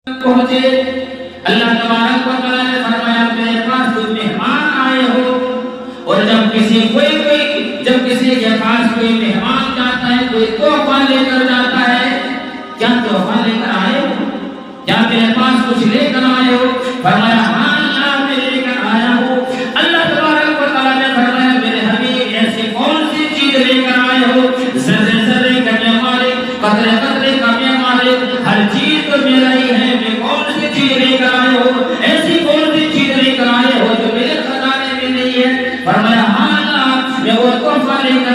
पहुंचे, अल्लाह तबारक व तआला ने फरमाया मेरे पास कोई मेहमान आए हो। और जब किसी के पास कोई मेहमान जाता है, कोई तोहफा लेकर जाता है, क्या तोहफा लेकर आए हो? क्या मेरे पास कुछ लेकर आए हो? फरमाया हाँ अल्लाह मैं लेकर आया हूँ। अल्लाह तबारक व तआला ने फरमाया मेरे हबीब ऐसी कौन सी चीज लेकर आए हो? ज़र्रे ज़र्रे का मैं मालिक, कतरे कतरे का मैं मालिक, हर चीज तो मेरा ही है। मैं कौन सी चीज लेकर आए हो? ऐसी कौन सी चीज लेकर आए हो जो मेरे खजाने में नहीं है? फरमाया हाँ अल्लाह मैं वो तोहफा लेकर